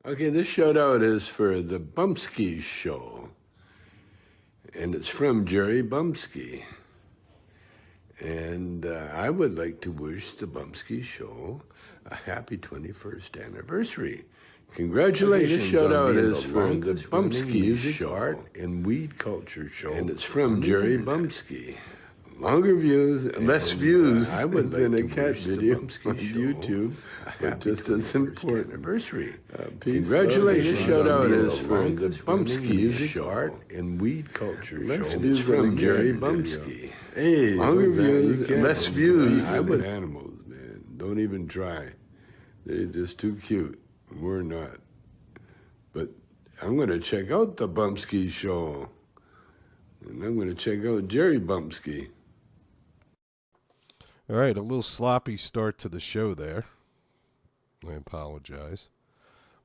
Okay, this shout out is for the Bumpskey Show, and it's from Jerry Bumpskey. And I would like to wish the Bumpskey Show a happy 21st anniversary. Congratulations! Okay, this shout out is for the Bumpskey Show, art and weed culture show, and it's from Jerry Bumpskey. Longer views, less views than a cat video on YouTube, but just as important. Anniversary. Congratulations! Shout out is for the Bumpskey Show, art and weed culture show. It's from Jerry Bumpskey. Hey, longer views, less views. I would animals, man. Don't even try. They're just too cute. We're not. But I'm going to check out the Bumpskey Show, and I'm going to check out Jerry Bumpskey. All right, a little sloppy start to the show there. I apologize.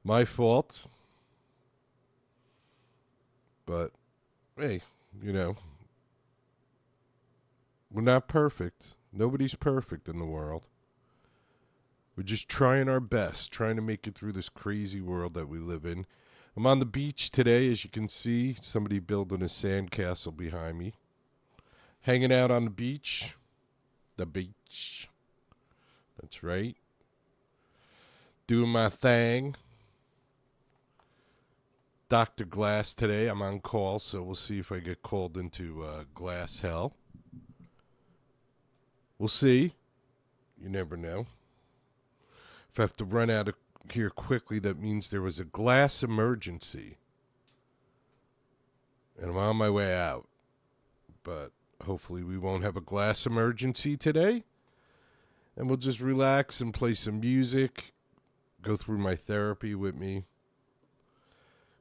My fault. But, hey, you know, we're not perfect. Nobody's perfect in the world. We're just trying our best, trying to make it through this crazy world that we live in. I'm on the beach today, as you can see. Somebody building a sandcastle behind me. Hanging out on the beach. The beach. That's right. Doing my thing. Dr. Glass today. I'm on call, so we'll see if I get called into glass hell. We'll see. You never know. If I have to run out of here quickly, that means there was a glass emergency. And I'm on my way out. But hopefully we won't have a glass emergency today. And we'll just relax and play some music. Go through my therapy with me.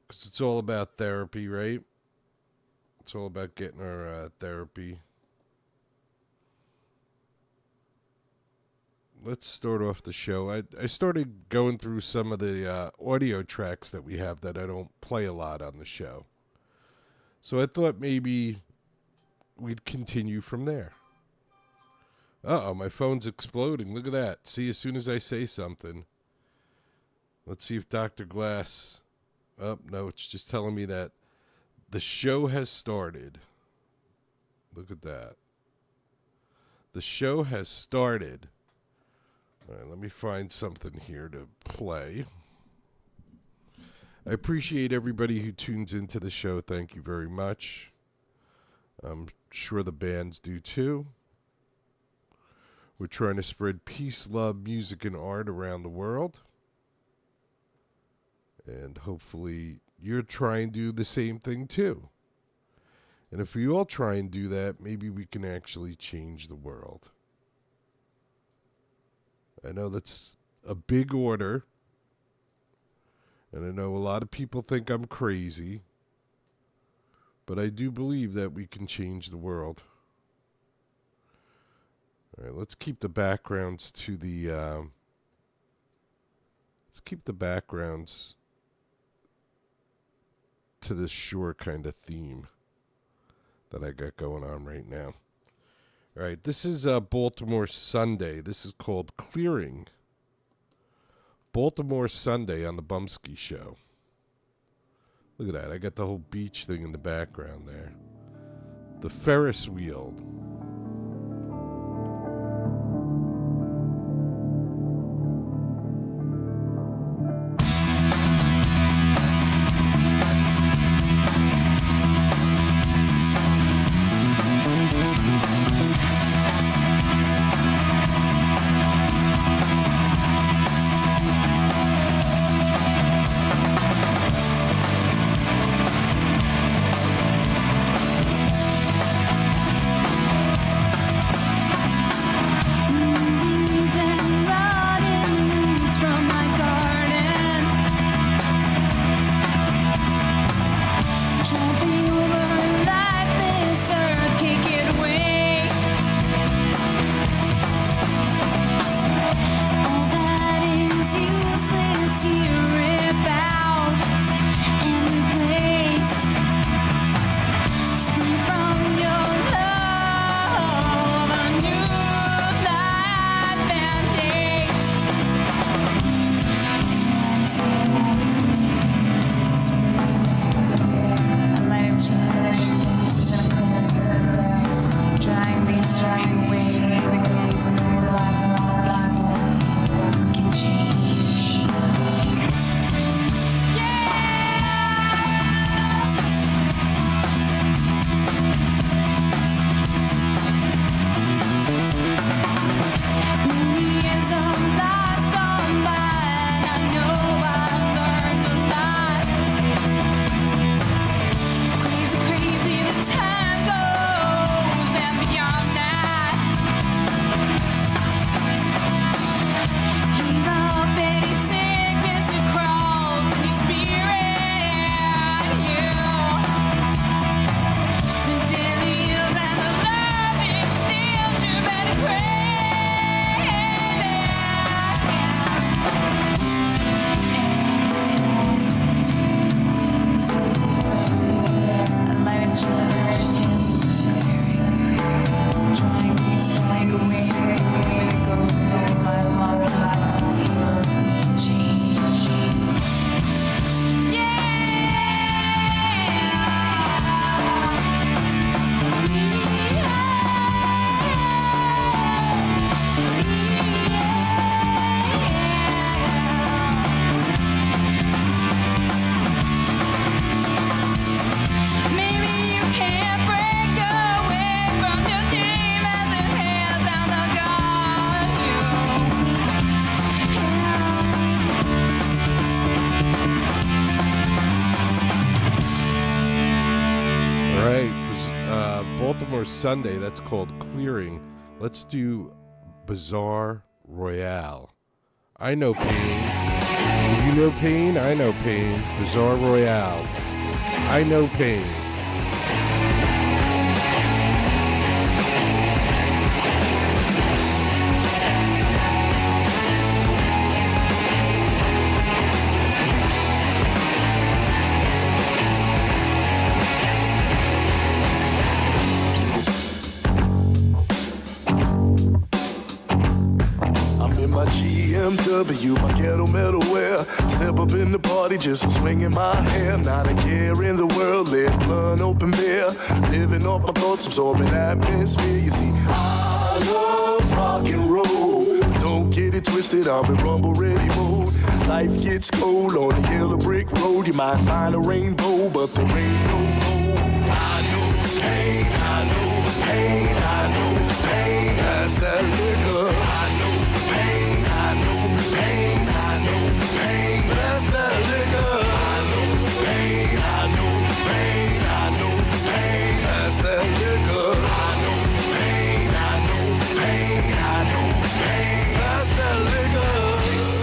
Because it's all about therapy, right? It's all about getting our therapy. Let's start off the show. I started going through some of the audio tracks that we have that I don't play a lot on the show. So I thought maybe we'd continue from there. Uh-oh, my phone's exploding. Look at that. See, as soon as I say something. Let's see if Dr. Glass... Oh, no, it's just telling me that the show has started. Look at that. The show has started. All right, let me find something here to play. I appreciate everybody who tunes into the show. Thank you very much. I'm sure the bands do too. We're trying to spread peace, love, music, and art around the world. And hopefully you're trying to do the same thing too. And if we all try and do that, maybe we can actually change the world. I know that's a big order. And I know a lot of people think I'm crazy. But I do believe that we can change the world. All right, let's keep the backgrounds to the... let's keep the backgrounds to the shore kind of theme that I got going on right now. All right, this is Baltimore Sunday. This is called Clearing. Baltimore Sunday on the Bumpskey Show. Look at that. I got the whole beach thing in the background there. The Ferris wheel. for Sunday. That's called Clearing. Let's do Bizarre Royale. I know pain. Do you know pain? I know pain. Bizarre Royale. I know pain. My GMW, my ghetto metal wear. Step up in the party, just swinging my hair. Not a care in the world, lit blunt, open beer. Living off my thoughts, absorbing atmosphere. You see, I love rock and roll. Don't get it twisted, I'm in rumble ready mode. Life gets cold on the yellow brick road. You might find a rainbow, but there ain't no gold. I know pain, I know pain, I know pain. That's that liquor. I know pain, I know pain, I know pain. That's that liquor. I know pain, I know pain, I know pain. That's that liquor. I know pain, I know pain, I know pain. That's that liquor.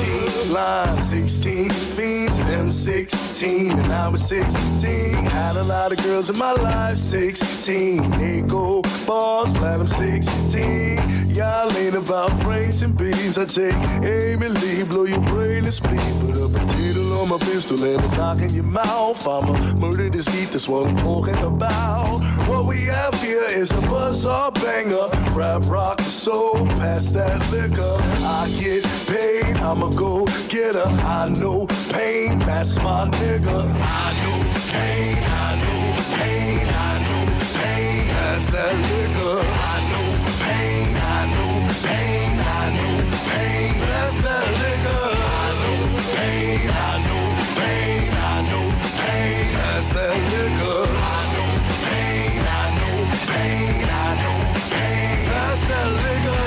16 lines, 16 fiends, and them 16, and I was 16. Had a lot of girls in my life, 16. Nickel bars, platinum 16. Y'all ain't about francs and beans. I take aim and leave, blow your brain and spleen. Put a potato on my pistol and it's hot in your mouth. I'ma murder this beat, that's what I'm talking about. What we have here is a buzzsaw banger. Rap, rock, soul, pass that liquor. I get paid, I'ma go get her. I know pain, that's my nigga. I know pain, I know pain, I know pain. That's that liquor. I know pain, I know pain, I know pain. That's that liquor. I know pain, I know pain, I know pain. That's that liquor. I know pain, I know pain, I know pain. That's that liquor.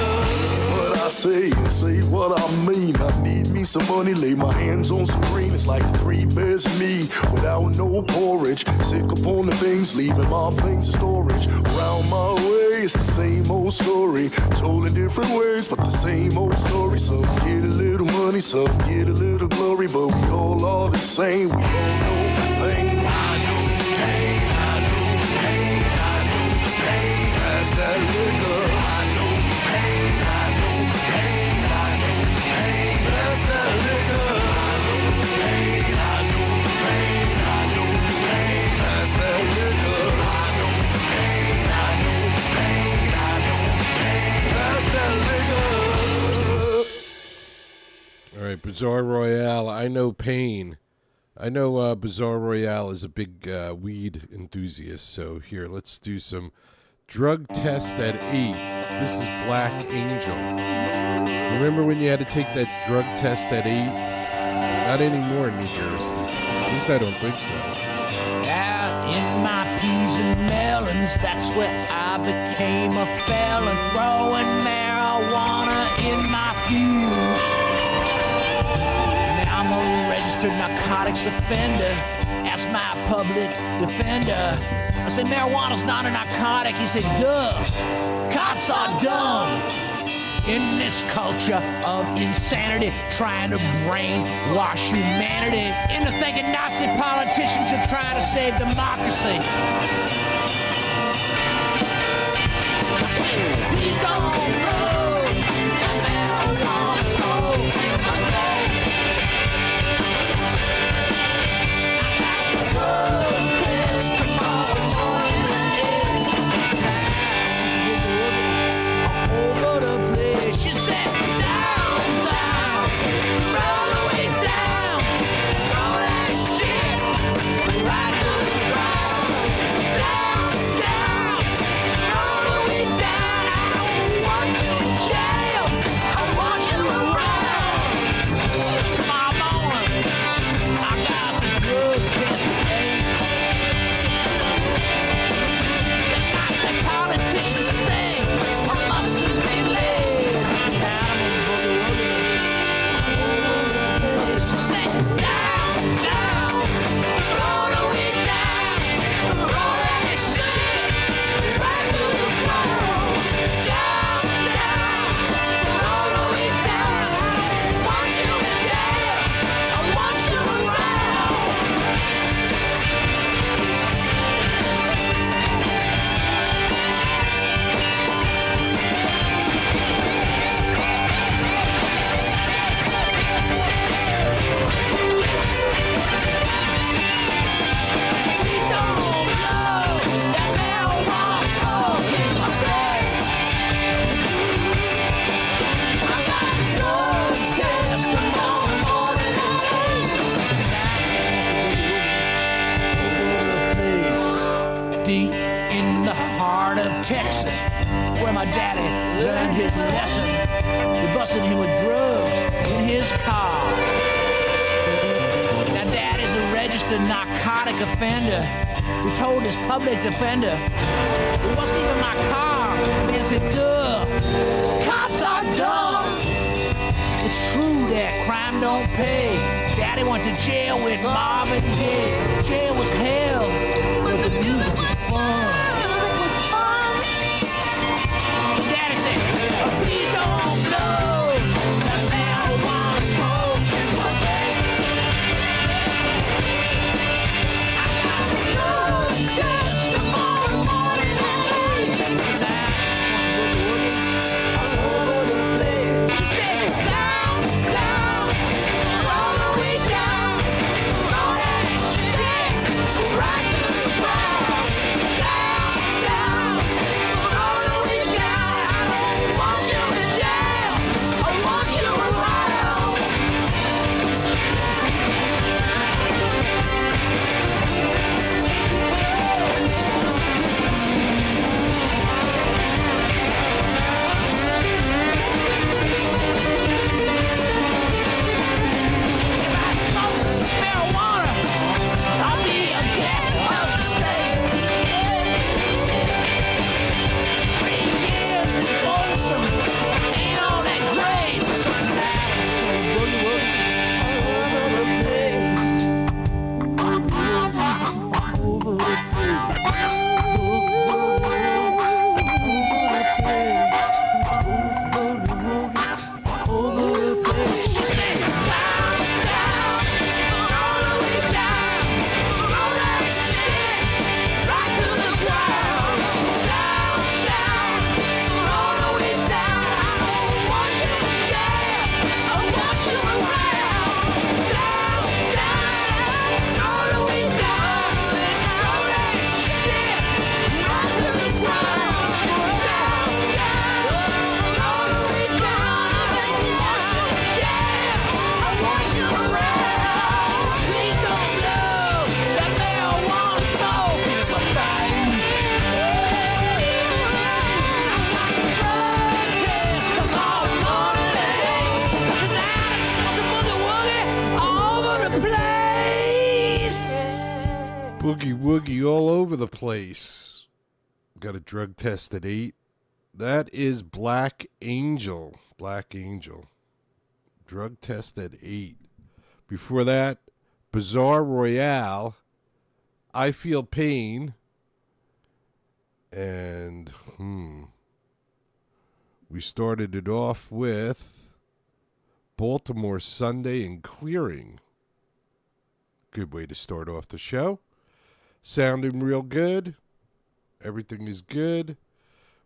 What I say and say what I mean. I need me some money, lay my hands on some green. It's like the three bears and me without no porridge. Sick upon the things, leaving my things in storage. Around my way, it's the same old story. Told in different ways, but the same old story. Some get a little money, some get a little glory. But we all are the same, we all know pain. I know pain, I know pain, I know pain. That's that liquor. I know pain, I know pain, I know pain. That's that liquor. I know pain, I know pain, I know pain. That's that liquor. I know pain, I know pain, I know pain. That's that liquor. All right, Bizarre Royale, I know pain. I know Bizarre Royale is a big weed enthusiast, so here, let's do some drug test at 8. This is Black Angel. Remember when you had to take that drug test at 8? Not anymore in New Jersey. At least I don't think so. Out in my peas and melons, that's where I became a felon. Growing marijuana in my fuse. Now I'm a registered narcotics offender. Ask my public defender. I said, marijuana's not a narcotic. He said, duh, cops are dumb. In this culture of insanity, trying to brainwash humanity into thinking Nazi politicians are trying to save democracy. He's on the road, and marijuana smoke in my legs. I got some drug test tomorrow morning and over the place. She said, down, down, roll away down, throw that shit right to the ground. Down, Daddy learned his lesson. They busted him with drugs in his car. Now Daddy's a registered narcotic offender. We told his public defender it wasn't even my car. Man said, duh, cops are dumb. It's true that crime don't pay. Daddy went to jail with Marvin Gaye. Jail was hell, but the music was fun. Daddy said, oh, please don't blow that marijuana smoke. I got a blood test tomorrow morning at 8. All over the place. She said, down, down, all the way down, all that shit, right to the ground. Down, down, all the way down. I don't want you in jail. I want you around. If I smoke marijuana, I'll be a guest of the state. 3 years in Folsom, ain't all that great. Sometimes boogie woogie all over the place. Over the place. Over the place. She said, down, down, all the way down, all that shit, right to the ground. Down, down, all the way down. I don't want you in jail. I want you around. Down, down, all the way down, all that shit, right to the ground. Down, down, all the way down. I don't want you in jail. I want you around. Please don't blow that marijuana smoke in my face. I got a drug test tomorrow morning at 8. So tonight I just want some boogie woogie all over the place. Boogie woogie all over the place. Got a drug test at 8. That is Black Angel. Black Angel. Drug test at 8. Before that, Bizarre Royale. I Feel Pain. And, we started it off with Baltimore Sunday and Clearing. Good way to start off the show. Sounding real good. Everything is good.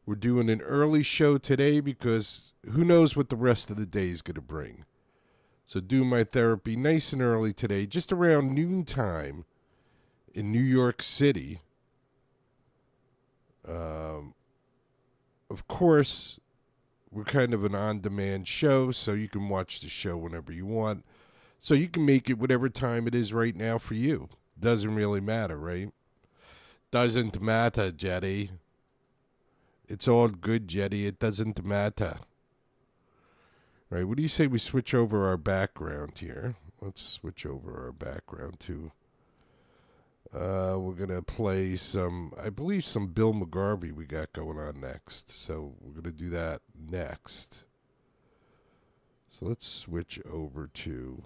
We're doing an early show today because who knows what the rest of the day is going to bring. So do my therapy nice and early today, just around noontime in New York City. Of course, we're kind of an on-demand show, so you can watch the show whenever you want. So you can make it whatever time it is right now for you. Doesn't really matter, right? Doesn't matter, Jetty. It's all good, Jetty. It doesn't matter. Right, what do you say we switch over our background here? Let's switch over our background to... we're going to play some, I believe some Bill McGarvey we got going on next. So we're going to do that next. So let's switch over to...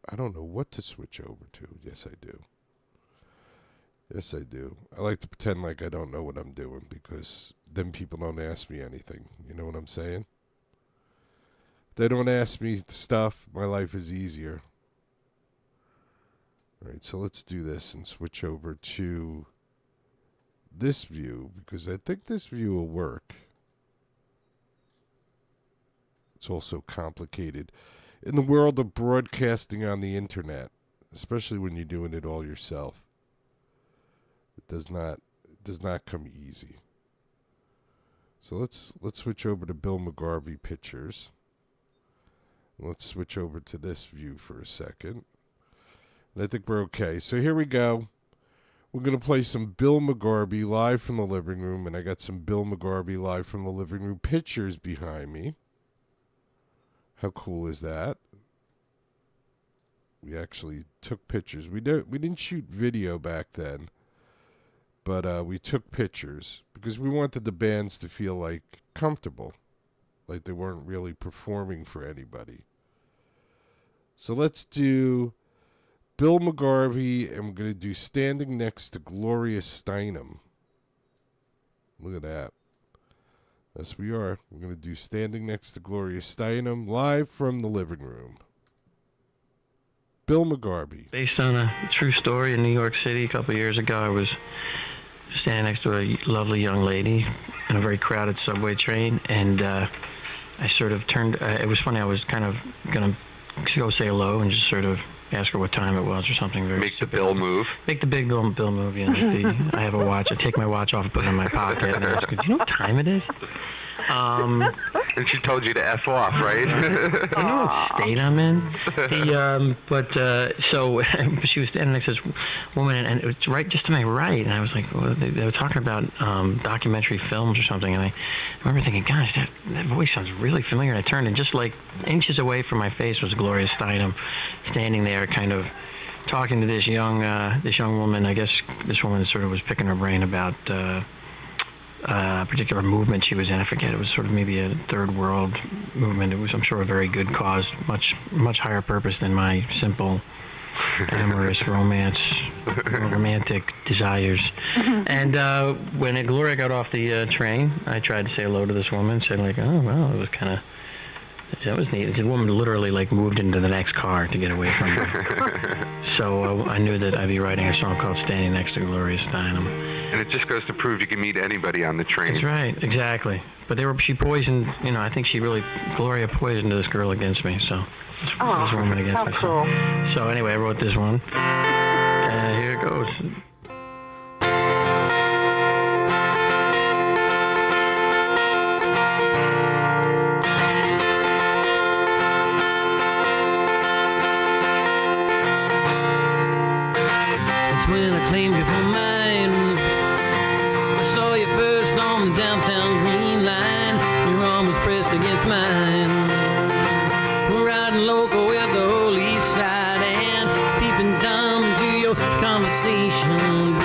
I don't know what to switch over to. Yes, I do. Yes, I do. I like to pretend like I don't know what I'm doing because then people don't ask me anything. You know what I'm saying? If they don't ask me stuff, my life is easier. All right, so let's do this and switch over to this view because I think this view will work. It's also complicated in the world of broadcasting on the internet, especially when you're doing it all yourself. It does not come easy. So let's switch over to Bill McGarvey pictures. Let's switch over to this view for a second. And I think we're okay. So here we go. We're going to play some Bill McGarvey live from the living room, and I got some Bill McGarvey live from the living room pictures behind me. How cool is that? We actually took pictures. We didn't shoot video back then, but we took pictures because we wanted the bands to feel like comfortable, like they weren't really performing for anybody. So let's do Bill McGarvey, and we're going to do Standing Next to Gloria Steinem. Look at that. Yes, we are. We're going to do Standing Next to Gloria Steinem live from the living room. Bill McGarvey. Based on a true story in New York City a couple of years ago, I was standing next to a lovely young lady in a very crowded subway train, and I sort of turned, it was funny, I was kind of going to go say hello and just sort of ask her what time it was or something very Make stupid. the Bill move. Make the big Bill move, yeah. I have a watch. I take my watch off and put it in my pocket and I ask her, do you know what time it is? And she told you to F off, right? You know what state I'm in? So she was standing next to this woman, and it was right just to my right, and I was like, well, they were talking about documentary films or something, and I remember thinking, gosh, that voice sounds really familiar, and I turned, and just like inches away from my face was Gloria Steinem, standing there kind of talking to this young woman. I guess this woman sort of was picking her brain about a particular movement she was in. I forget. It was sort of maybe a third world movement. It was, I'm sure, a very good cause, much higher purpose than my simple, amorous romantic desires. And when Gloria got off the train, I tried to say hello to this woman. Said like, oh well, it was kind of. That was neat. The woman literally like moved into the next car to get away from her. So I knew that I'd be writing a song called Standing Next to Gloria Steinem. And it just goes to prove you can meet anybody on the train. That's right, exactly. But she poisoned, I think Gloria poisoned this girl against me, so this woman against me. Cool. So anyway, I wrote this one. Here it goes. When I claimed you for mine, I saw you first on the downtown Green Line. Your arm was pressed against mine. We're riding local with the whole east side and peeping dumb into your conversation.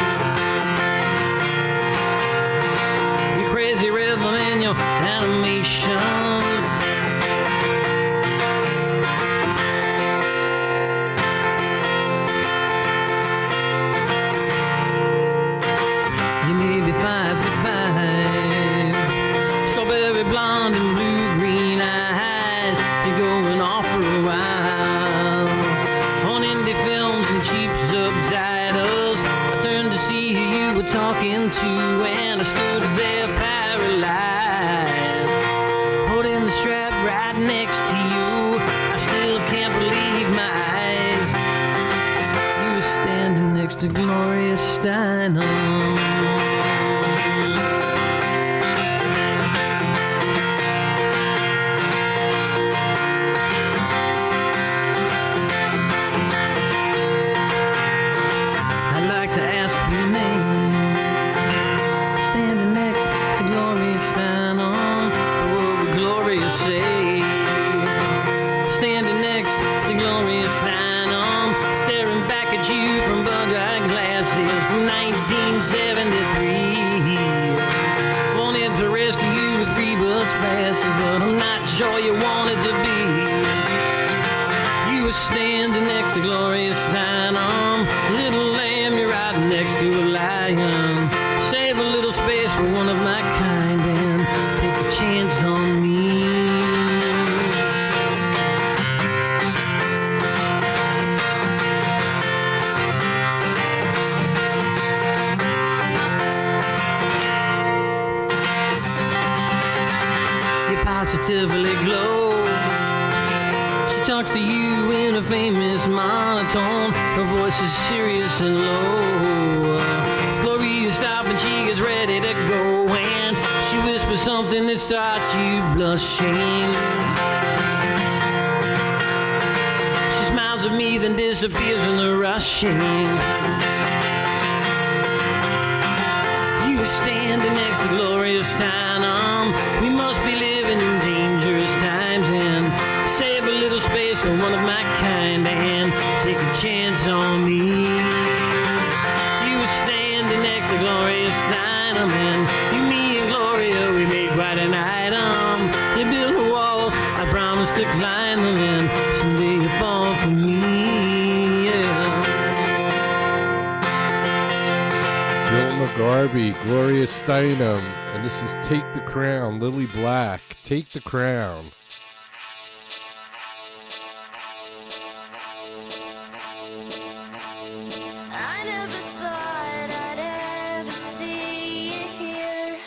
Your crazy rhythm and your animation. You may be 5'5", strawberry blonde and blue-green eyes. You're going off for a while on indie films and cheap subtitles. I turned to see who you were talking to, and I stood there paralyzed, holding the strap right next to you. I still can't believe my eyes. You were standing next to Gloria Steinem. I'd like to ask for your name. Standing next to Gloria Steinem. What would Gloria say? Standing next to Gloria Steinem, staring back at you from bug-eyed glasses. 1973. Wanted to rescue you with free bus passes, but I'm not sure you wanted to be. You were standing next to Gloria Steinem. Little lamb, you're right next to a lion. Save a little space for one of my kind and take a chance on me. You positively glow. She talks to you in a famous monotone. Her voice is serious and low. Gloria stops and she gets ready to go, and she whispers something that starts you blushing. She smiles at me, then disappears in the rushing. We're standing next to glorious Steinem. We must be living in dangerous times and save a little space for one of my kind and take a chance on me. You were standing next to glorious Steinem and you, me, and Gloria, we made quite an item. You built the walls, I promised to climb them, and someday you fall for me. Bill McGarvey, Gloria Steinem, and this is Take the Crown, Lily Black, Take the Crown. I never thought I'd ever see you here.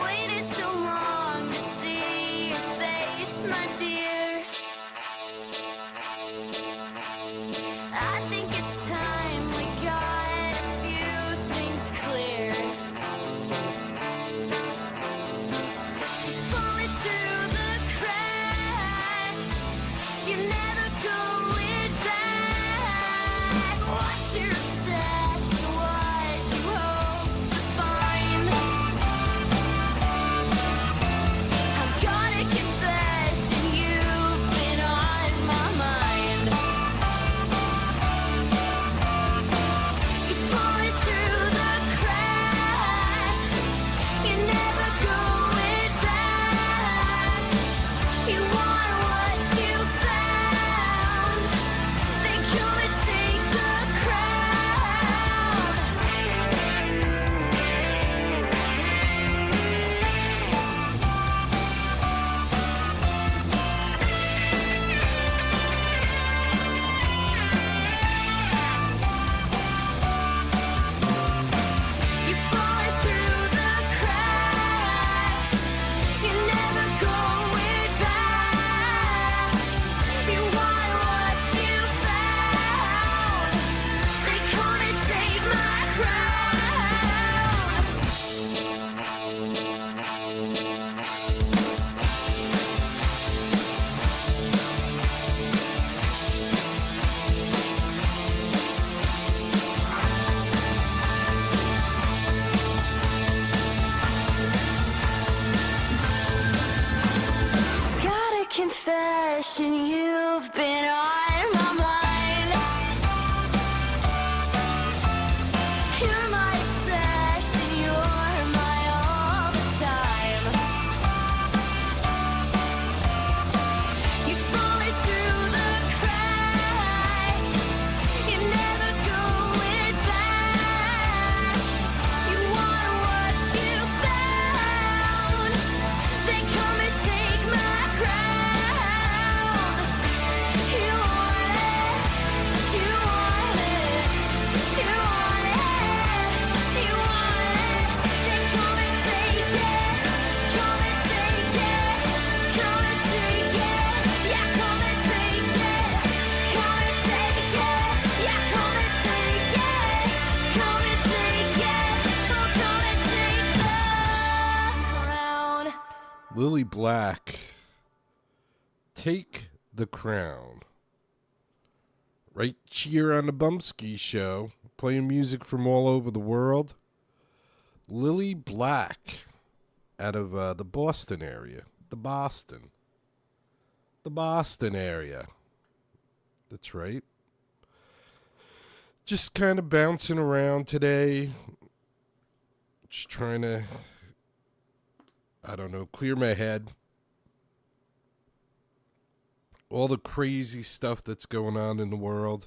Waited so long to see your face, my dear. I think it's time we got a few things clear. Falling through the cracks, you never going back. What's your obsession? What you hope to find? I've got a confession, you've been on my mind. You're falling through the cracks, you're never going back. You want what you found, then come and take the crown. You're falling through the cracks, you're never going back. You want what you found, then come and take my crown. Got a confession, you've been on my mind. You're my obsession, you're my all the time. You're falling through the cracks, you're never going back. You want what you found, then come and take my crown. You want it, you want it, you want it, you want it, then come and take it, come and take it, come and take it, yeah, come and take it, come and take it, yeah, come and take it, come and take it, oh, come and take the crown. Lily Black, Take the Crown. Right here on the Bumpskey Show, playing music from all over the world. Lily Black, out of the Boston area. The Boston area. That's right. Just kind of bouncing around today. Just trying to, I don't know, clear my head. All the crazy stuff that's going on in the world.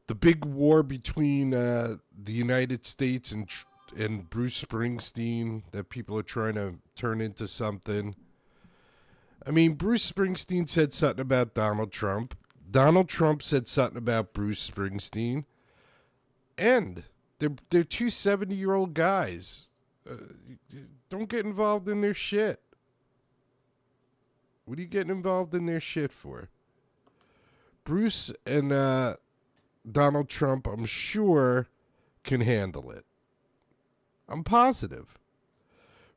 The big war between the United States and Bruce Springsteen that people are trying to turn into something. I mean, Bruce Springsteen said something about Donald Trump. Donald Trump said something about Bruce Springsteen. And they're two 70-year-old guys. Don't get involved in their shit. What are you getting involved in their shit for? Bruce and Donald Trump, I'm sure, can handle it. I'm positive.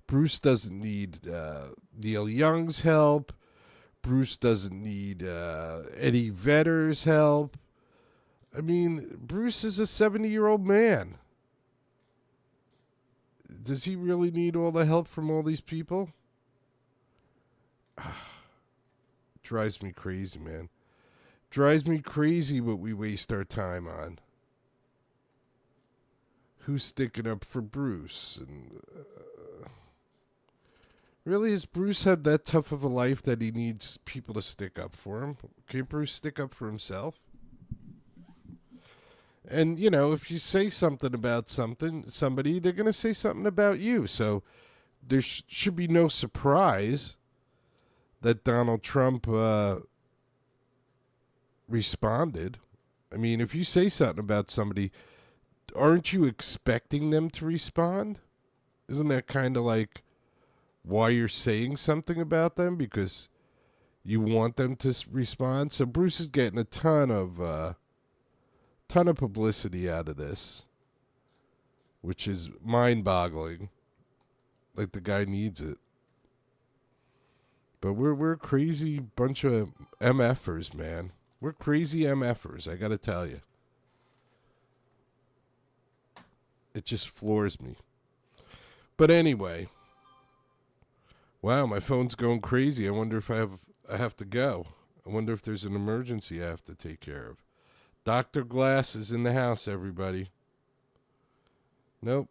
Bruce doesn't need Neil Young's help. Bruce doesn't need Eddie Vedder's help. I mean, Bruce is a 70-year-old man. Does he really need all the help from all these people? Drives me crazy, man. Drives me crazy what we waste our time on. Who's sticking up for Bruce? And really, has Bruce had that tough of a life that he needs people to stick up for him? Can't Bruce stick up for himself? And, you know, if you say something about somebody, they're going to say something about you. So there should be no surprise that Donald Trump responded. I mean, if you say something about somebody, aren't you expecting them to respond? Isn't that kind of like why you're saying something about them? Because you want them to respond? So Bruce is getting a ton of publicity out of this, which is mind-boggling. Like the guy needs it. But we're a crazy bunch of MFers, man. We're crazy MFers, I gotta tell you. It just floors me. But anyway. Wow, my phone's going crazy. I wonder if I have to go. I wonder if there's an emergency I have to take care of. Dr. Glass is in the house, everybody. Nope.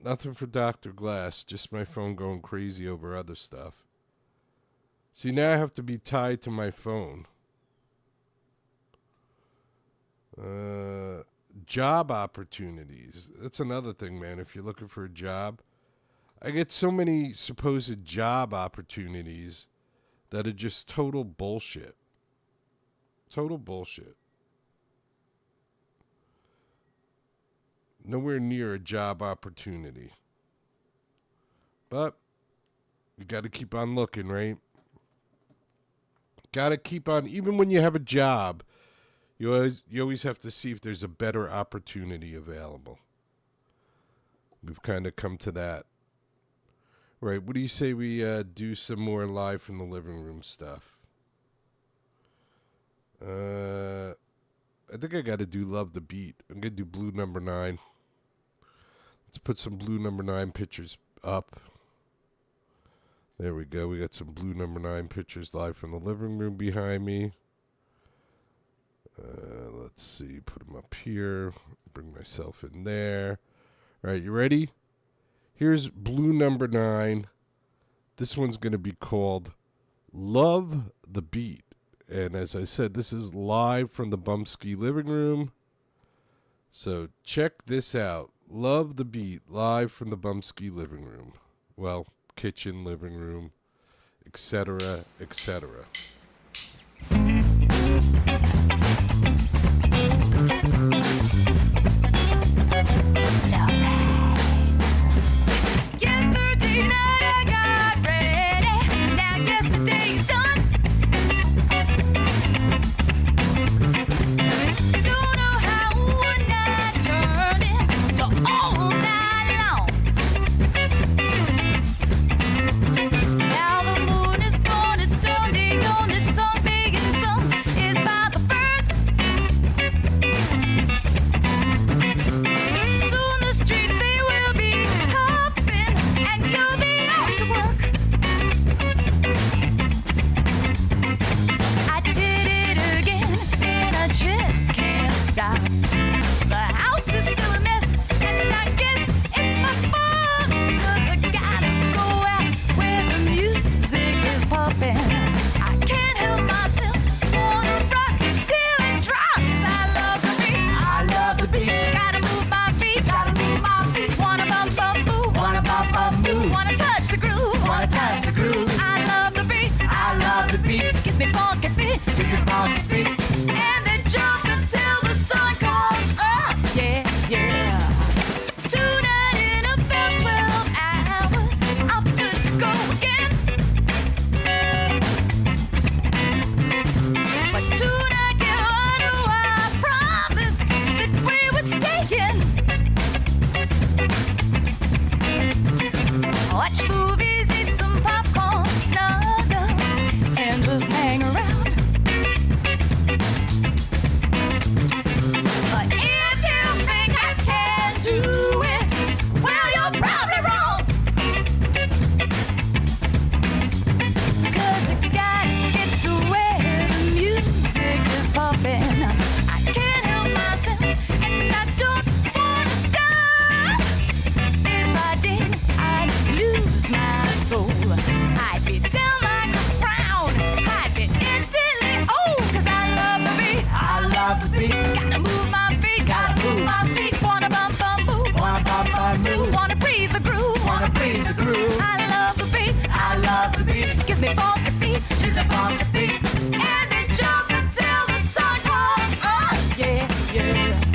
Nothing for Dr. Glass. Just my phone going crazy over other stuff. See, now I have to be tied to my phone. Job opportunities. That's another thing, man. If you're looking for a job, I get so many supposed job opportunities that are just total bullshit. Total bullshit. Nowhere near a job opportunity. But you got to keep on looking, right? Got to keep on, even when you have a job, you always have to see if there's a better opportunity available. We've kind of come to that. Right, what do you say we do some more live from the living room stuff? I think I got to do Love the Beat. I'm going to do Blue Number 9. Let's put some Blue Number 9 pictures up. There we go. We got some Blue Number 9 pictures live from the living room behind me. Let's see. Put them up here. Bring myself in there. All right, you ready? Here's Blue Number 9. This one's going to be called Love the Beat. And as I said, this is live from the Bumpskey living room. So check this out. Love the Beat, live from the Bumpskey living room. Well, kitchen, living room, etc., etc. Yesterday night I got ready. Now yesterday's done. Don't know how one night turned into all night long. Now the moon is gone, it's done. The only song being sung is by the birds. Soon the streets they will be hopping, and you'll be off to work. I did it again, and I just can't stop. The house is still a mess, and I guess it's my fault, 'cause I gotta go out where the music is pumping. I can't help myself, wanna rock till it drops. I love the beat, I love the beat. Gotta move my feet, gotta move my feet. Wanna bump, bump, move, wanna bump, bump, move. Wanna touch the groove, wanna touch the groove. I love the beat, I love the beat. Gives me funky feet, gives me funky feet. And they jump until the sun comes up, yeah, yeah. Tonight in about 12 hours, I'm good to go again. But tonight, yeah, I know I promised that we would stay in. Watch movies, eat some popcorn, snuggle, and just hang around. dig the groove. I love the beat. I love the beat. Gives me funky feet. It's a funky beat. And they jump until the sun comes up. Yeah, yeah.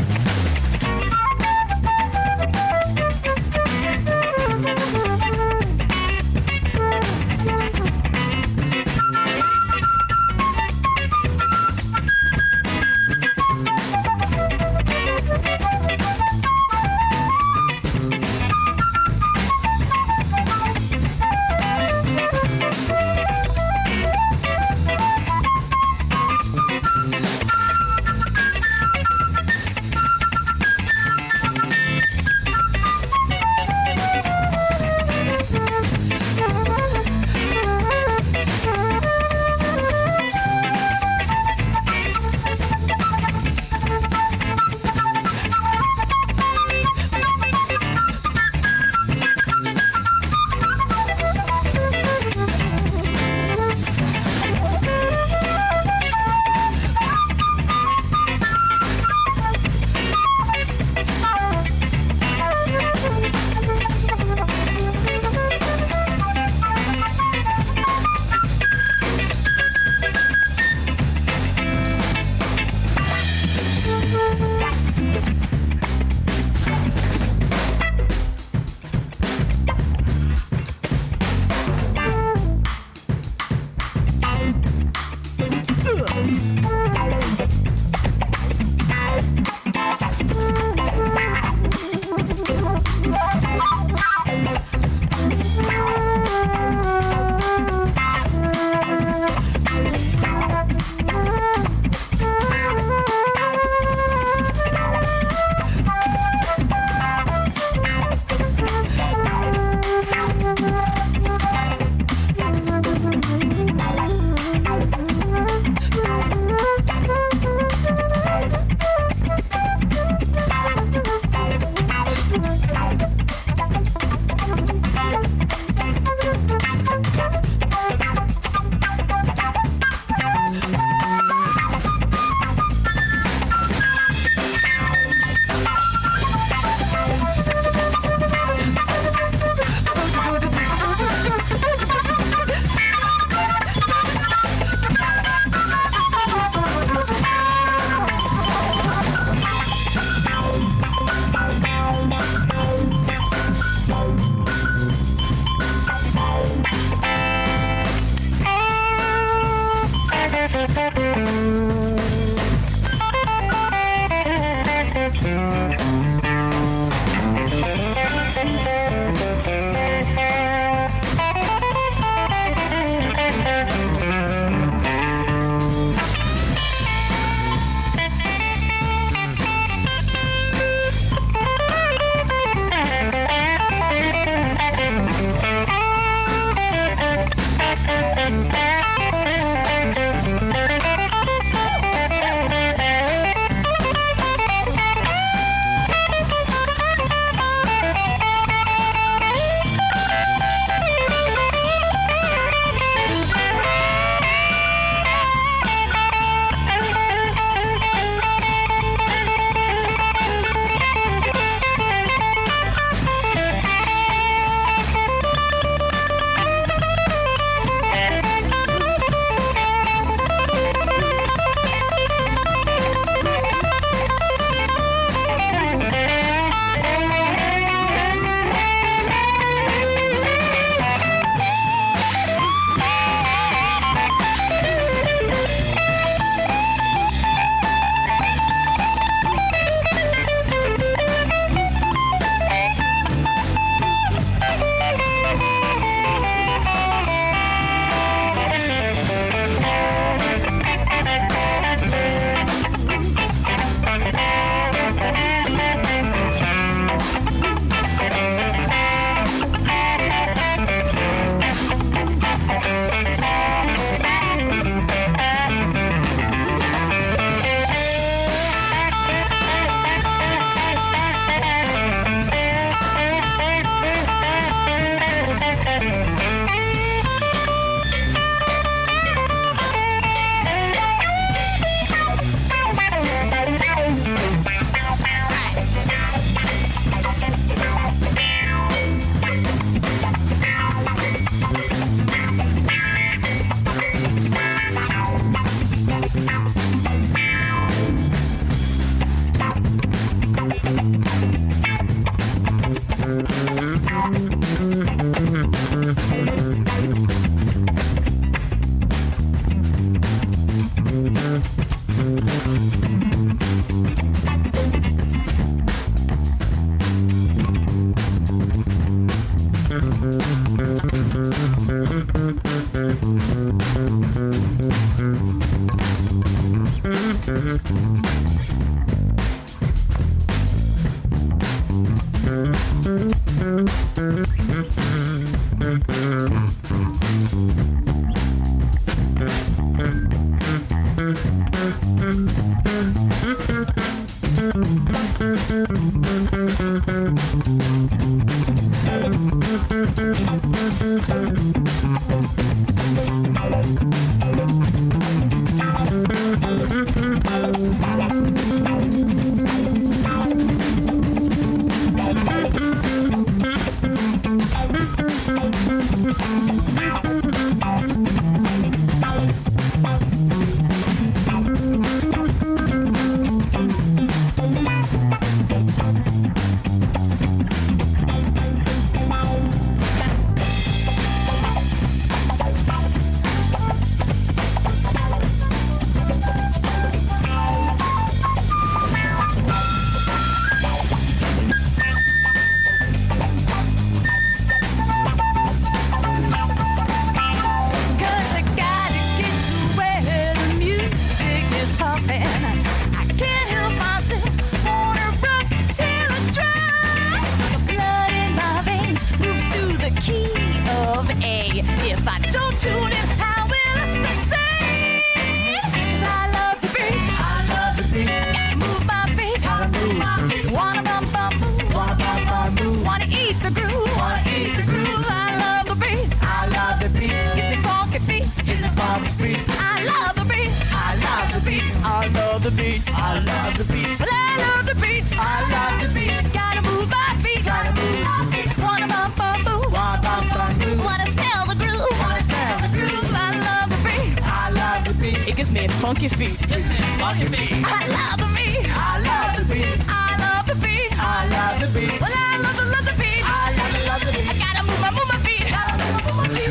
Funky feet. Funky feet. I love the beat. I love the beat. I love the beat. I love the beat. Well, I love the beat. I love the beat. I gotta move my feet.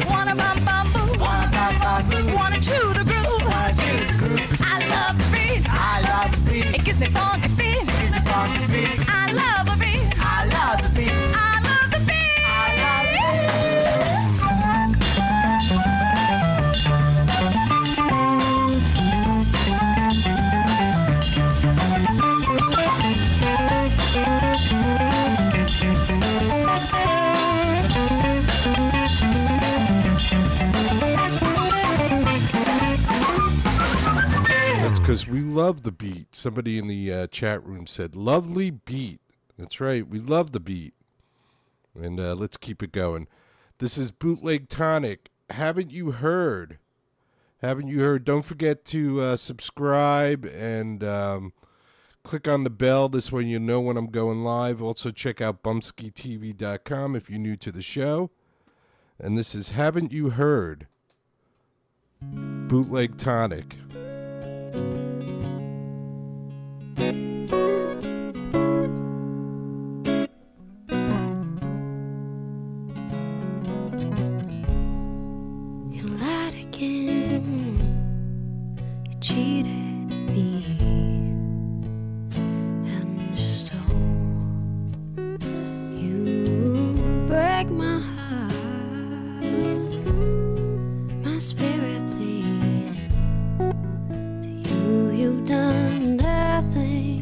Wanna bum boo. Wanna chew the groove. I love the beat. I love the beat. It gives me funky feet. I love the beat. I love the beat. I love the beat. Because we love the beat. Somebody in the chat room said, lovely beat. That's right. We love the beat. And let's keep it going. This is Bootleg Tonic. Haven't you heard? Haven't you heard? Don't forget to subscribe and click on the bell. This way you know when I'm going live. Also check out bumpskeytv.com if you're new to the show. And this is Haven't You Heard? Bootleg Tonic. Cheated me and you stole. You break my heart, my spirit bleeds. To you, you've done nothing.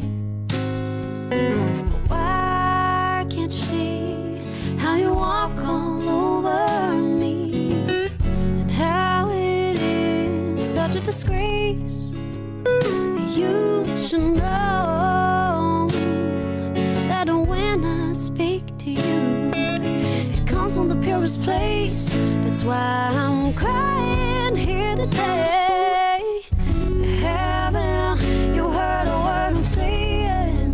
Why can't you see how you walk all over me and how it is such a disgrace? You should know that when I speak to you, it comes from the purest place. That's why I'm crying here today. Haven't you heard a word I'm saying?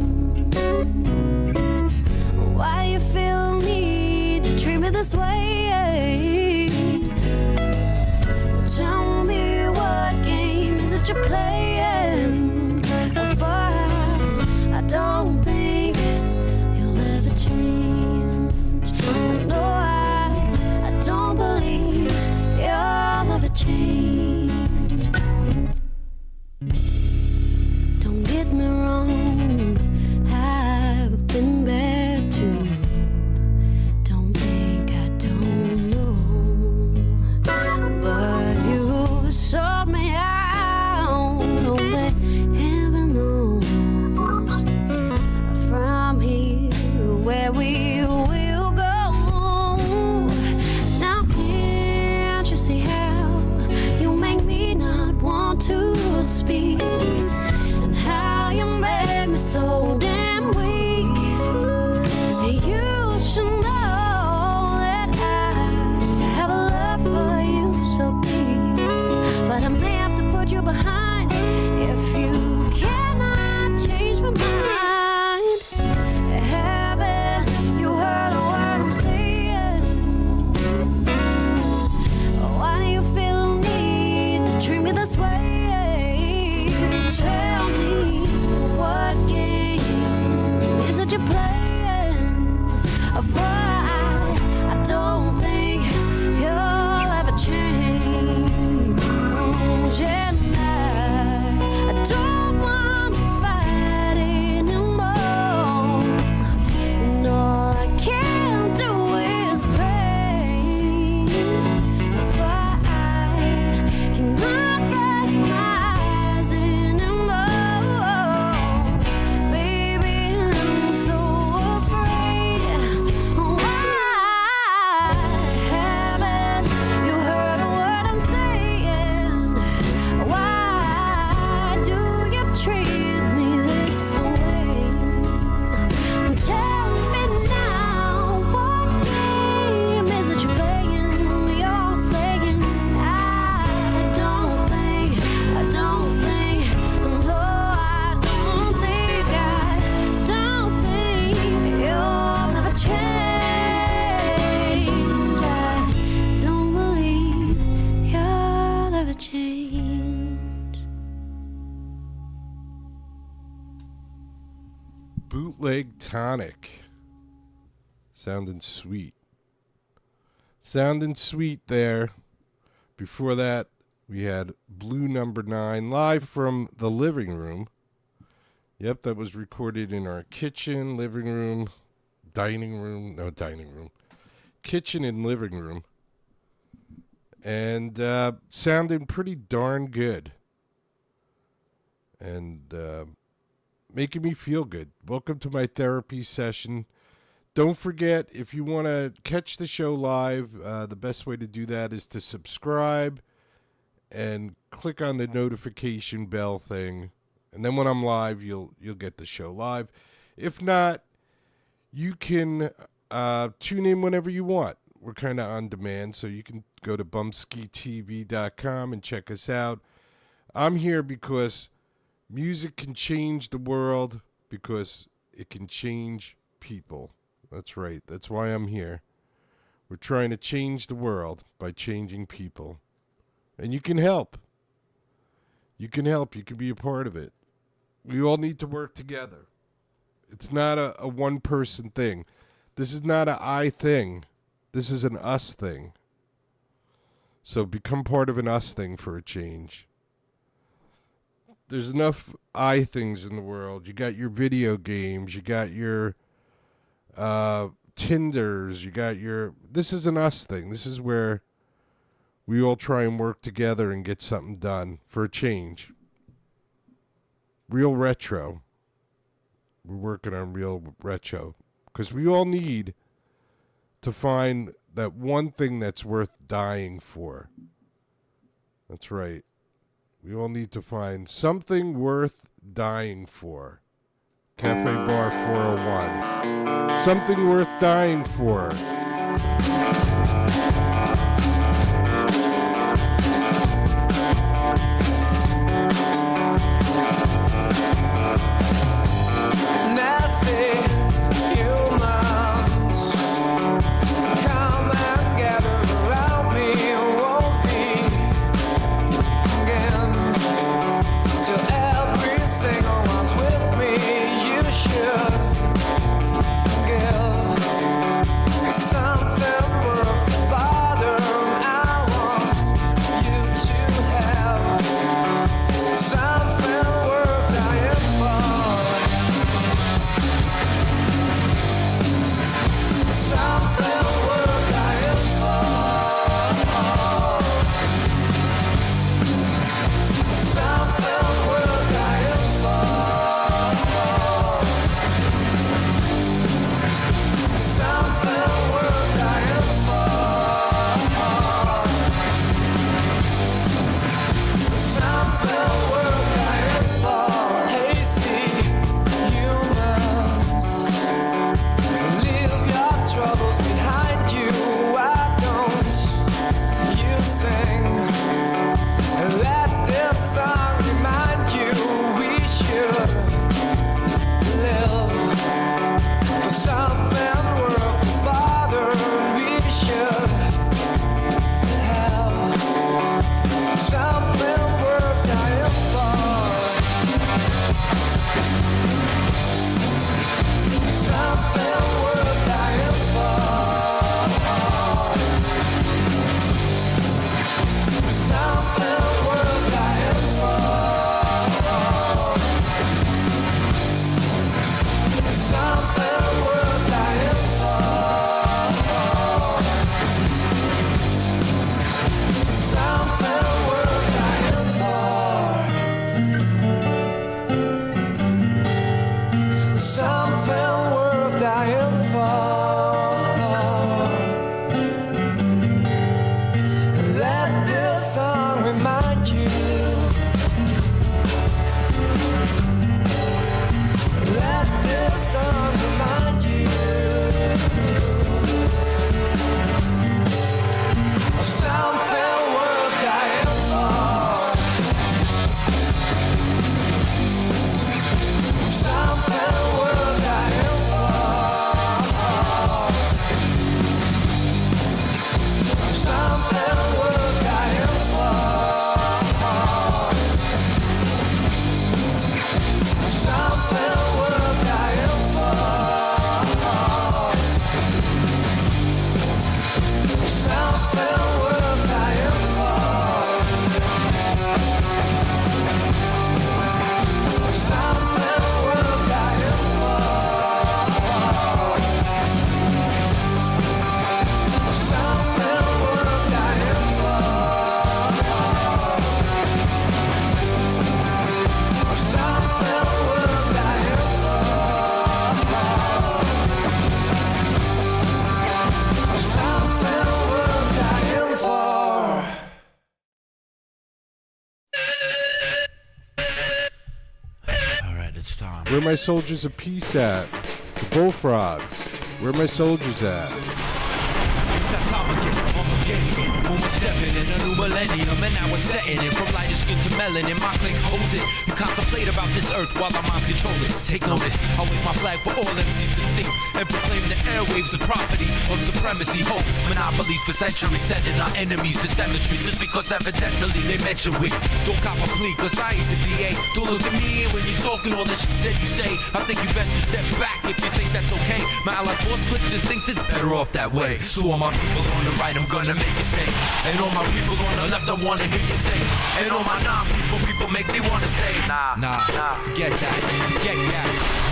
Why do you feel the need to treat me this way? Tell me, what game is it you're playing? I don't think you'll ever change. I Tonic. Sounding sweet. Sounding sweet there. Before that, we had Blue Number 9 live from the living room. Yep, that was recorded in our kitchen, living room, dining room. No, dining room. Kitchen and living room. And sounding pretty darn good. And making me feel good. Welcome to my therapy session. Don't forget, if you want to catch the show live, the best way to do that is to subscribe and click on the notification bell thing. And then when I'm live, you'll get the show live. If not, you can tune in whenever you want. We're kind of on demand, so you can go to bumpskeytv.com and check us out. I'm here because music can change the world, because it can change people. That's right. That's why I'm here. We're trying to change the world by changing people. And you can help. You can help. You can be a part of it. We all need to work together. It's not a one-person thing. This is not an I thing. This is an us thing. So become part of an us thing for a change. There's enough I things in the world. You got your video games. You got your Tinders. You got your... This is an us thing. This is where we all try and work together and get something done for a change. Real retro. We're working on real retro. Because we all need to find that one thing that's worth dying for. That's right. We all need to find something worth dying for. Cafe Bar 401. Something worth dying for. Nasty humans come and gather around me. Won't be again till every single one's with me. You should give Where my soldiers of peace at? The bullfrogs. Where my soldiers at? When we're stepping in a new millennium, and now we're setting it from lighter skin to melanin. My clique holds it. You contemplate about this earth while our minds control it. Take notice. I wave my flag for all MCs to see and proclaim the airwaves the property of supremacy. Hope monopolies for centuries, sending our enemies to cemeteries just because evidentally they mention we don't cop a plea. Cause I ain't the DA. Don't look at me when you're talking all this shit that you say. I think you best to step back if you think that's okay. My ally force clique just thinks it's better off that way. So all my people on the right, I'm gonna make it say. And all my people on the left, I wanna hear you say. And all my non-peaceful people make me wanna say, nah, forget that.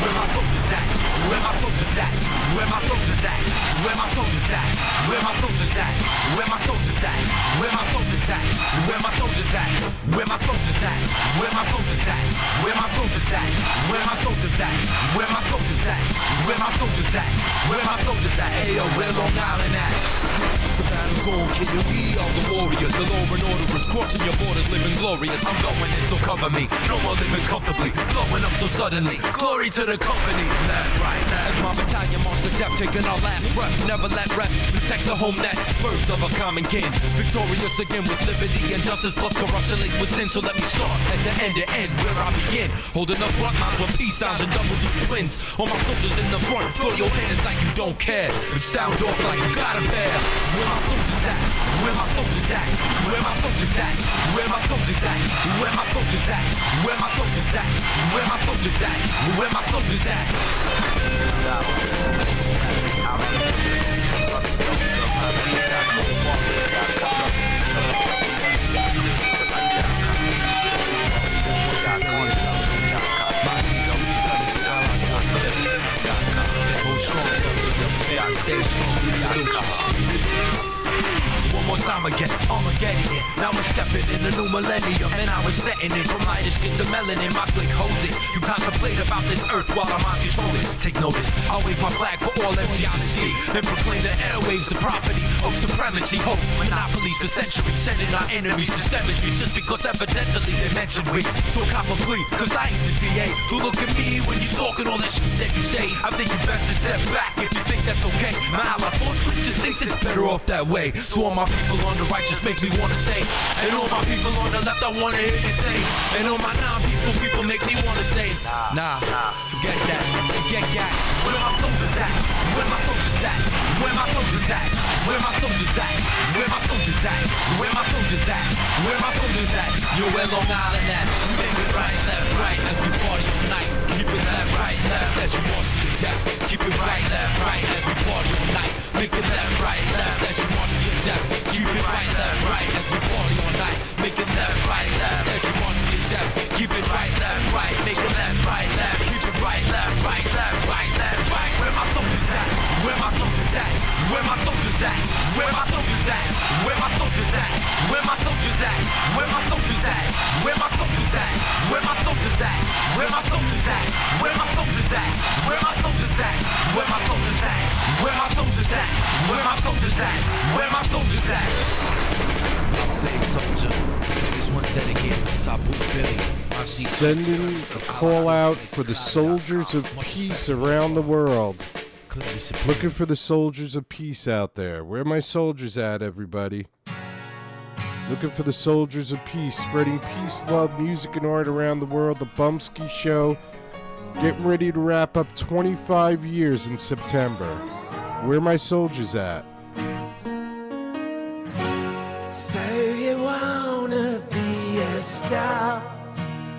Where my soldiers at? Where my soldiers at? Where my soldiers at? Where my soldiers at? Where my soldiers at? Where my soldiers at? Where my soldiers at? Where my soldiers at? Where my soldiers at? Where my soldiers at? Where my soldiers at? Where my soldiers at? Where my soldiers at? Where my soldiers at? Where my soldiers at? Hey yo, where Long Island at? The battle's on, kid, and we are the warriors. The law and order is crossing your borders, living glorious. I'm going in, so cover me. No more living comfortably, blowing up so suddenly. Glory to the company. Left, right, as my battalion march to death, taking our last breath. Never let rest, protect the home nest. Birds of a common kin, victorious again with liberty and justice plus corruption laced with sin. So let me start at the end where I begin. Holding the front lines with peace signs and double deuce twins. All my soldiers in the front, throw your hands like you don't care. And sound off like you got a pair. Where my soldiers at? Where my soldiers at? Where my soldiers at? Where my soldiers at? Where my soldiers at? Where my soldiers at? Where my soldiers at? Where my soldiers at? One more time again, Armageddon here. Now we're stepping in the new millennium, and I was setting it from lighter skin to melanin. My clique holds it. You contemplate about this earth while our minds control it. Take notice. I'll wave my flag for all MCs to see and proclaim the airwaves the property of supremacy. Hope monopolies for centuries, sending our enemies to cemeteries just because evidently they mention we don't cop a plea. Cause I ain't the DA. So look at me when you talking all that shit that you say. I think you best to step back if you think that's okay. My ally force clique just thinks it's better off that way. So all my people on the right just make me wanna say, and all my people on the left I wanna hear you say, and all my non-peaceful people make me wanna say, nah, forget that. Where my soldiers at? Where my soldiers at? Where my soldiers at? Where my soldiers at? Where my soldiers at? Where my soldiers at? Where my soldiers at? Yo, where Long Island at? We make it right, left, right as we party all night. Keep it left, right as you march to death. Keep it right, left, right as we party all night. Make it left, right as you march to your death. Keep it right, left, right as we party all night. Make it left, right as you march to your death. Keep it right, left, right. Make it left, right. Keep it right, left, right. Where my soldiers at? Where my soldiers at? Where my soldiers at? Where my soldiers at? Where my soldiers at? Where my soldiers at? Where my soldiers at? Where my soldiers at? Where my soldiers at? Where my soldiers at? Where my soldiers at? Where my soldiers at? Where my soldiers at? Where my soldiers at? Where my soldiers at? Where my soldiers at? Fake soldier. This one's dedicated to Sabu Billy. Sending a call out for the soldiers of peace around the world. Looking for the soldiers of peace out there. Where are my soldiers at, everybody? Looking for the soldiers of peace, spreading peace, love, music, and art around the world. The Bumpskey Show, getting ready to wrap up 25 years in September. Where are my soldiers at? So you wanna be a star,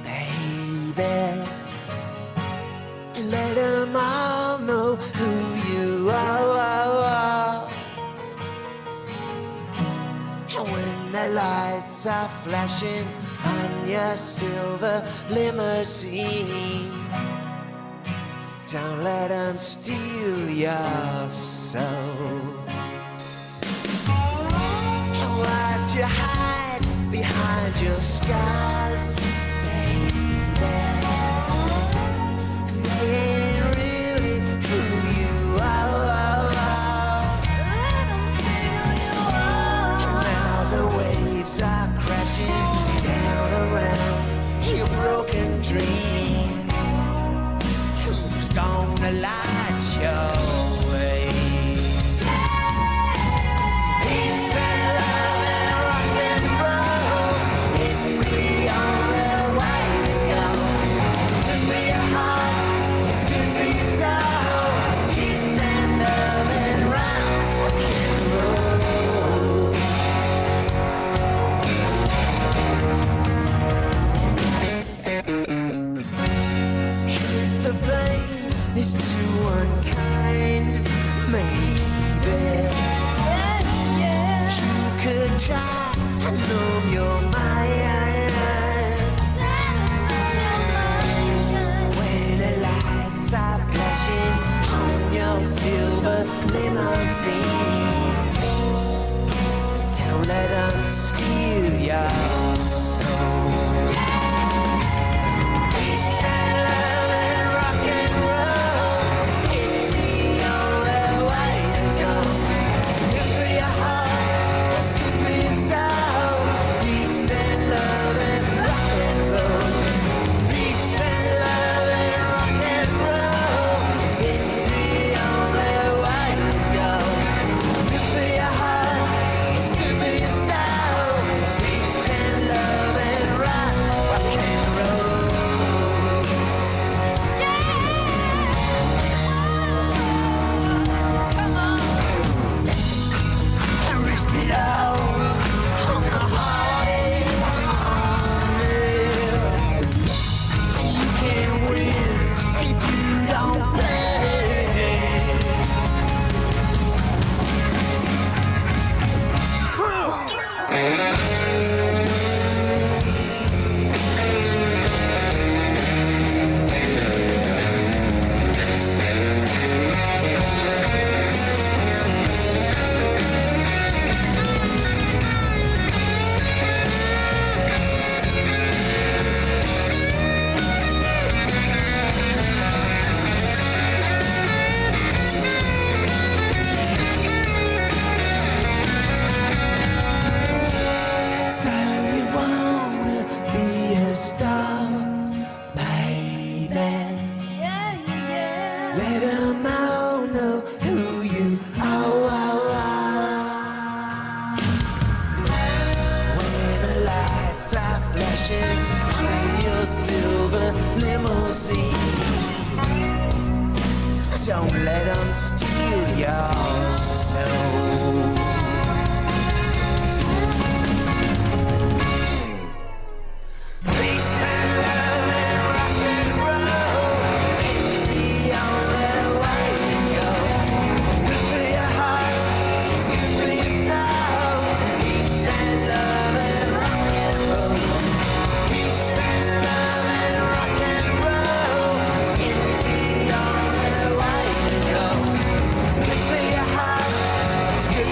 baby? Let them all know who you are. And when the lights are flashing on your silver limousine, don't let them steal your soul. Why'd you hide behind your scars, baby? They ain't really who you are. Let them steal you are. Now the waves are crashing down around your broken dreams. gonna light your way. Peace and love and rock and roll, it's the only way to go. It's good for your heart, it's good for your soul. Peace and love and rock and roll. If the blame is too unkind, maybe you could try and numb your mind. When the lights are flashing on your silver limousine, don't let them steal your soul. Peace and love and rock and roll, it's the only way to go. Good for your heart, it's good for your soul. Peace and love and rock and roll. Peace and love and rock and roll, it's the only way to go. Good for your heart, it's good for your soul. Peace and love and rock and roll. And risk it all on the heartache. You can't win if you don't play. So you wanna be a star, baby? Let 'em all know who you are. When the lights are flashing on your silver limousine, don't let 'em steal your soul. Peace and love and rock and roll, it's the only way to go. Good for your heart, it's good for your soul. Peace and love and rock and roll. Peace and love and rock and roll, it's the only way to go. Good for your heart, it's good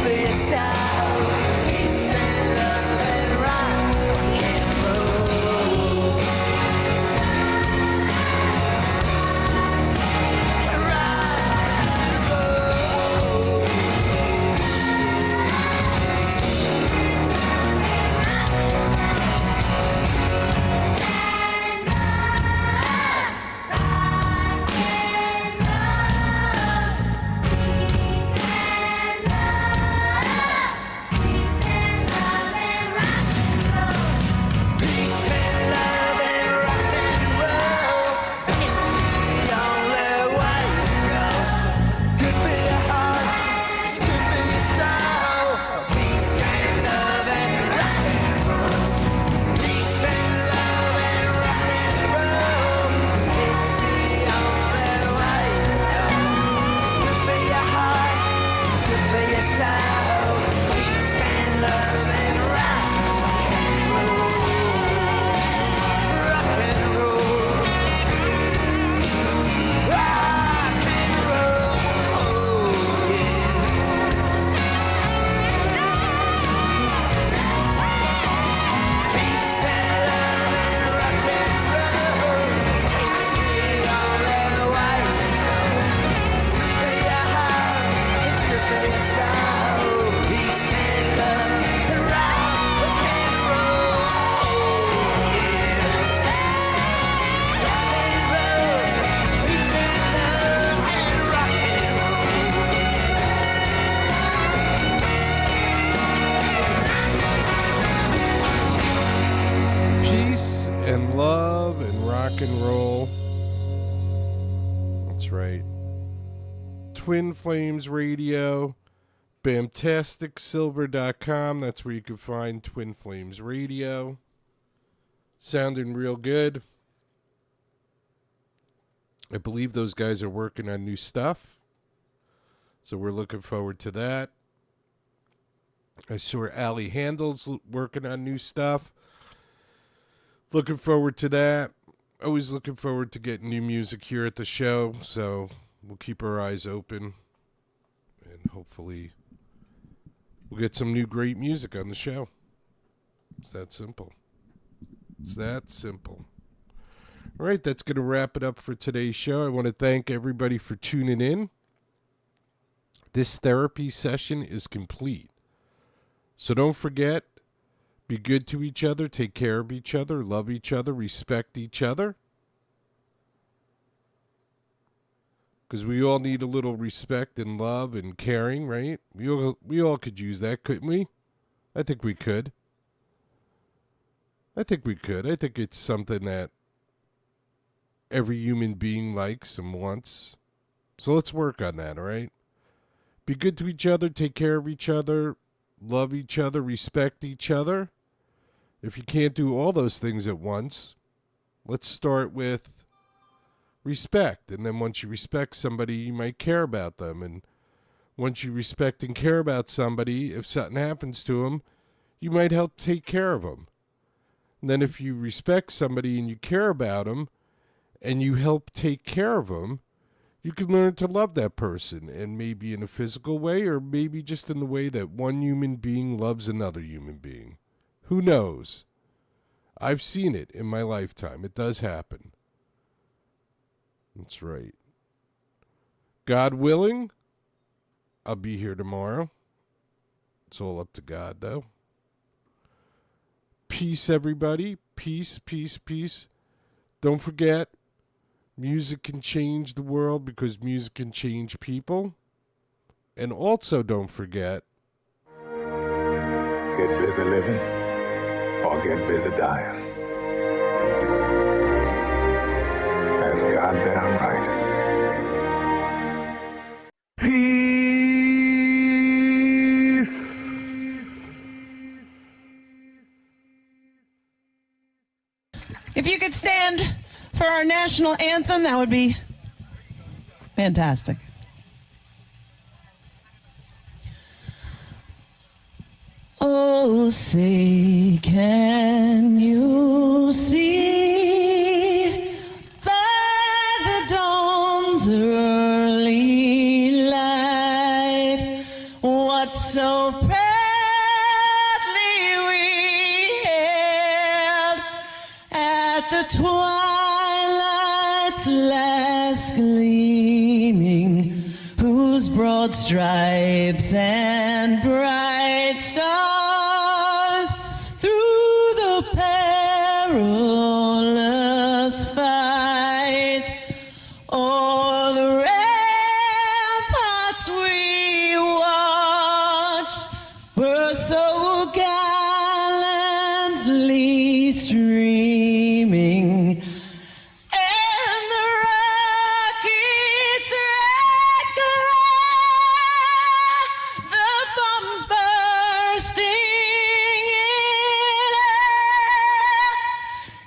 and love and rock and roll. That's right. Twin Flames Radio, BamtasticSilver.com. That's where you can find Twin Flames Radio. Sounding real good. I believe those guys are working on new stuff, so we're looking forward to that. I saw Ali Handel's working on new stuff. Looking forward to that. Always looking forward to getting new music here at the show, so we'll keep our eyes open, and hopefully we'll get some new great music on the show. It's that simple. It's that simple. All right, that's going to wrap it up for today's show. I want to thank everybody for tuning in. This therapy session is complete. So don't forget, be good to each other, take care of each other, love each other, respect each other. Because we all need a little respect and love and caring, right? We all could use that, couldn't we? I think we could. I think it's something that every human being likes and wants. So let's work on that, all right? Be good to each other, take care of each other, love each other, respect each other. If you can't do all those things at once, let's start with respect. And then once you respect somebody, you might care about them. And once you respect and care about somebody, if something happens to them, you might help take care of them. And then if you respect somebody and you care about them and you help take care of them, you can learn to love that person, and maybe in a physical way or maybe just in the way that one human being loves another human being. Who knows? I've seen it in my lifetime. It does happen. That's right. God willing, I'll be here tomorrow. It's all up to God, though. Peace, everybody. Peace, peace, peace. Don't forget, music can change the world because music can change people. And also don't forget, get busy living or get busy dying. That's goddamn right. Peace. If you could stand for our national anthem, that would be fantastic. Oh, say, can you see by the dawn's early light what so proudly we hailed at the twilight's last gleaming, whose broad stripes and bright stars through the perilous fight o'er the ramparts we watched were so gallantly streaming. And the rocket's red glare, the bombs bursting in air,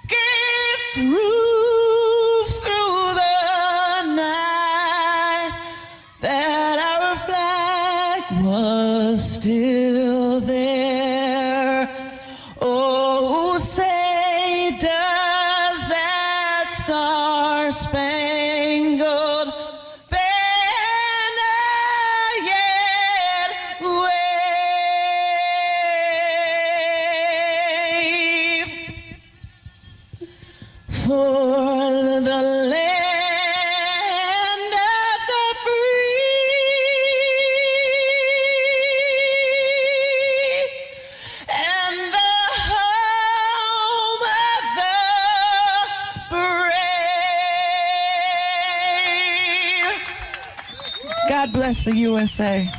gave proof through the night that our flag was still there. Oh, say, does that star-spangled banner yet wave for the land of the free and the home of the brave? God bless the USA.